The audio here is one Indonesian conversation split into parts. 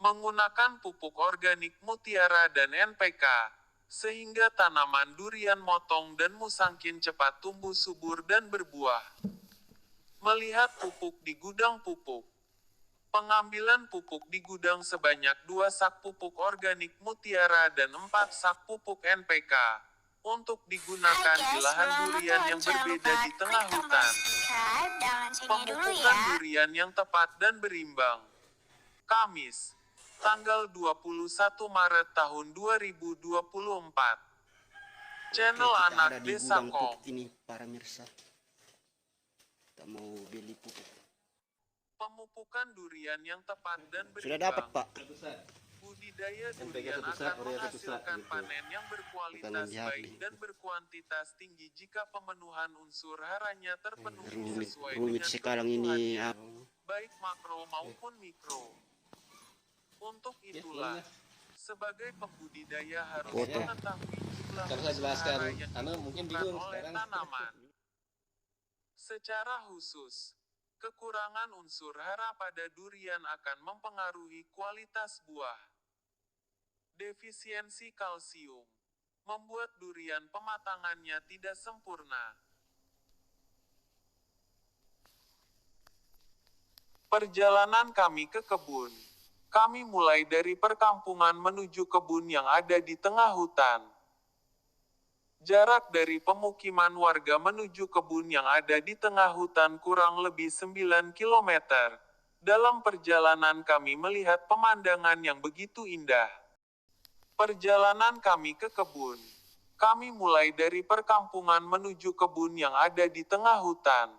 menggunakan pupuk organik mutiara dan NPK, sehingga tanaman durian motong dan musangkin cepat tumbuh subur dan berbuah. Melihat pupuk di gudang pupuk. Pengambilan pupuk di gudang sebanyak 2 sak pupuk organik mutiara dan 4 sak pupuk NPK, untuk digunakan di lahan durian yang berbeda di tengah hutan. Pemupukan durian yang tepat dan berimbang. Kamis, tanggal 21 Maret tahun 2024. Channel Oke, kita Anak ada di Desa gudang Kong. pupuk ini, para mirsa. Kita mau beli pupuk. Pemupukan durian yang tepat dan berimbang. Sudah dapat, Pak. Budidaya durian akan menghasilkan panen yang berkualitas baik dan berkuantitas tinggi jika pemenuhan unsur haranya terpenuhi sesuai rumit dengan sekarang ini, baik makro maupun mikro. Untuk itulah, sebagai pembudidaya harus mengetahui jumlah unsur hara yang dibutuhkan oleh tanaman. Secara khusus, kekurangan unsur hara pada durian akan mempengaruhi kualitas buah. Defisiensi kalsium membuat durian pematangannya tidak sempurna. Perjalanan kami ke kebun. Kami mulai dari perkampungan menuju kebun yang ada di tengah hutan. Jarak dari pemukiman warga menuju kebun yang ada di tengah hutan kurang lebih 9 km. Dalam perjalanan kami melihat pemandangan yang begitu indah. Perjalanan kami ke kebun. Kami mulai dari perkampungan menuju kebun yang ada di tengah hutan.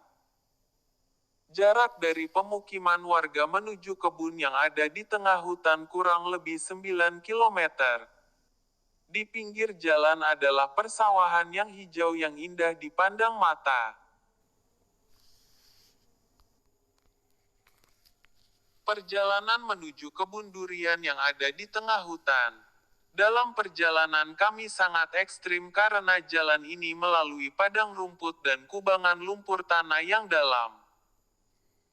Jarak dari pemukiman warga menuju kebun yang ada di tengah hutan kurang lebih 9 km. Di pinggir jalan adalah persawahan yang hijau yang indah dipandang mata. Perjalanan menuju kebun durian yang ada di tengah hutan. Dalam perjalanan kami sangat ekstrim karena jalan ini melalui padang rumput dan kubangan lumpur tanah yang dalam.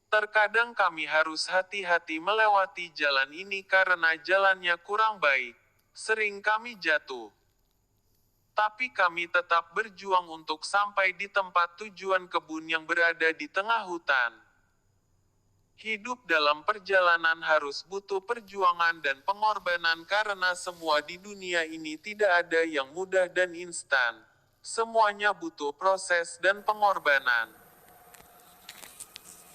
Terkadang kami harus hati-hati melewati jalan ini karena jalannya kurang baik. Sering kami jatuh. Tapi kami tetap berjuang untuk sampai di tempat tujuan kebun yang berada di tengah hutan. Hidup dalam perjalanan harus butuh perjuangan dan pengorbanan karena semua di dunia ini tidak ada yang mudah dan instan. Semuanya butuh proses dan pengorbanan.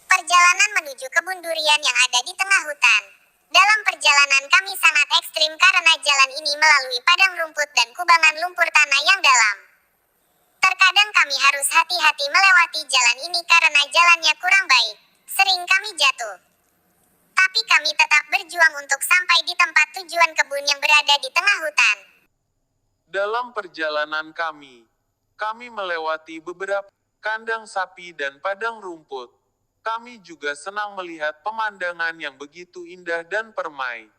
Perjalanan menuju kebun durian yang ada di tengah hutan. Dalam perjalanan kami sangat ekstrim karena jalan ini melalui padang rumput dan kubangan lumpur tanah yang dalam. Terkadang kami harus hati-hati melewati jalan ini karena jalannya kurang baik. Sering kami jatuh. Tapi kami tetap berjuang untuk sampai di tempat tujuan kebun yang berada di tengah hutan. Dalam perjalanan kami melewati beberapa kandang sapi dan padang rumput. Kami juga senang melihat pemandangan yang begitu indah dan permai.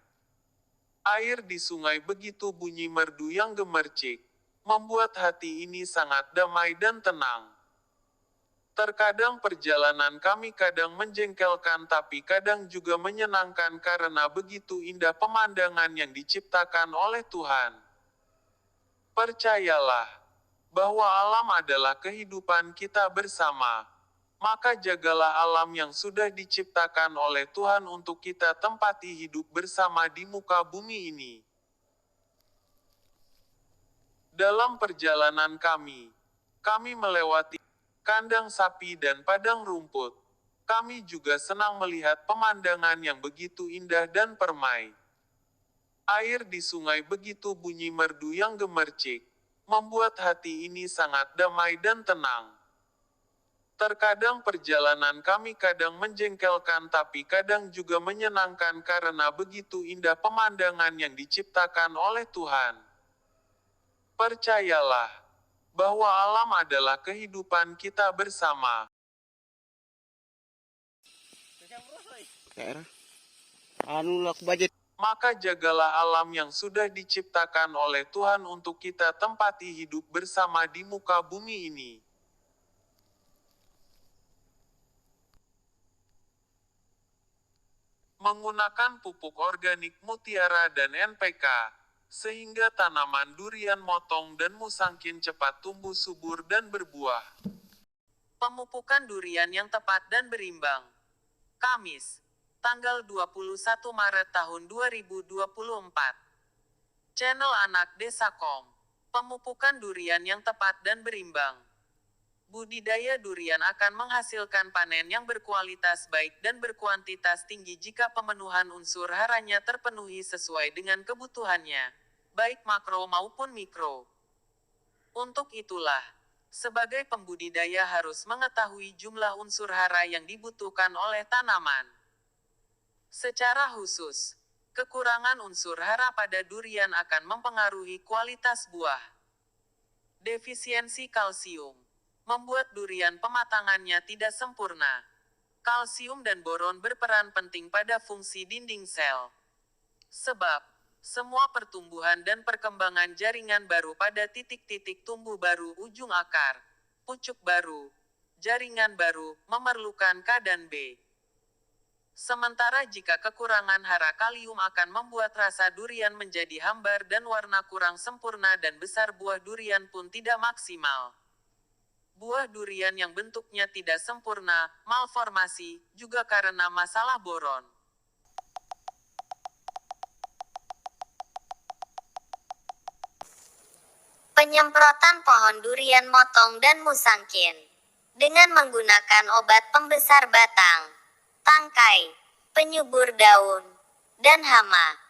Air di sungai begitu bunyi merdu yang gemercik, membuat hati ini sangat damai dan tenang. Terkadang perjalanan kami kadang menjengkelkan tapi kadang juga menyenangkan karena begitu indah pemandangan yang diciptakan oleh Tuhan. Percayalah, bahwa alam adalah kehidupan kita bersama. Maka jagalah alam yang sudah diciptakan oleh Tuhan untuk kita tempati hidup bersama di muka bumi ini. Dalam perjalanan kami melewati kandang sapi dan padang rumput. Kami juga senang melihat pemandangan yang begitu indah dan permai. Air di sungai begitu bunyi merdu yang gemercik, membuat hati ini sangat damai dan tenang. Terkadang perjalanan kami kadang menjengkelkan tapi kadang juga menyenangkan karena begitu indah pemandangan yang diciptakan oleh Tuhan. Percayalah, bahwa alam adalah kehidupan kita bersama. Maka jagalah alam yang sudah diciptakan oleh Tuhan untuk kita tempati hidup bersama di muka bumi ini. menggunakan pupuk organik mutiara dan NPK, sehingga tanaman durian motong dan musangkin cepat tumbuh subur dan berbuah. Pemupukan durian yang tepat dan berimbang. Kamis, tanggal 21 Maret tahun 2024. Channel Anak Desa Kom. Pemupukan durian yang tepat dan berimbang. Budidaya durian akan menghasilkan panen yang berkualitas baik dan berkuantitas tinggi jika pemenuhan unsur haranya terpenuhi sesuai dengan kebutuhannya, baik makro maupun mikro. Untuk itulah, sebagai pembudidaya harus mengetahui jumlah unsur hara yang dibutuhkan oleh tanaman. Secara khusus, kekurangan unsur hara pada durian akan mempengaruhi kualitas buah. Defisiensi kalsium membuat durian pematangannya tidak sempurna. Kalsium dan boron berperan penting pada fungsi dinding sel. Sebab, semua pertumbuhan dan perkembangan jaringan baru pada titik-titik tumbuh baru ujung akar, pucuk baru, jaringan baru, memerlukan K dan B. Sementara jika kekurangan hara kalium akan membuat rasa durian menjadi hambar dan warna kurang sempurna dan besar buah durian pun tidak maksimal. Buah durian yang bentuknya tidak sempurna, malformasi, juga karena masalah boron. Penyemprotan pohon durian motong dan musangkin dengan menggunakan obat pembesar batang, tangkai, penyubur daun, dan hama.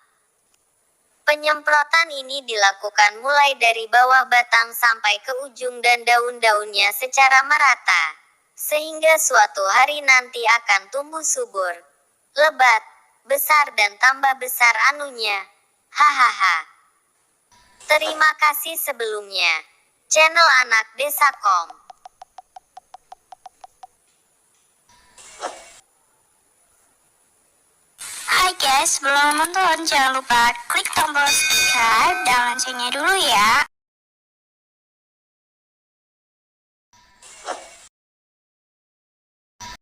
Penyemprotan ini dilakukan mulai dari bawah batang sampai ke ujung dan daun-daunnya secara merata, sehingga suatu hari nanti akan tumbuh subur, lebat, besar dan tambah besar anunya. Hahaha. Terima kasih sebelumnya. Channel Anak Desa Kom. Hai guys, sebelum nonton jangan lupa klik tombol subscribe dan loncengnya dulu ya.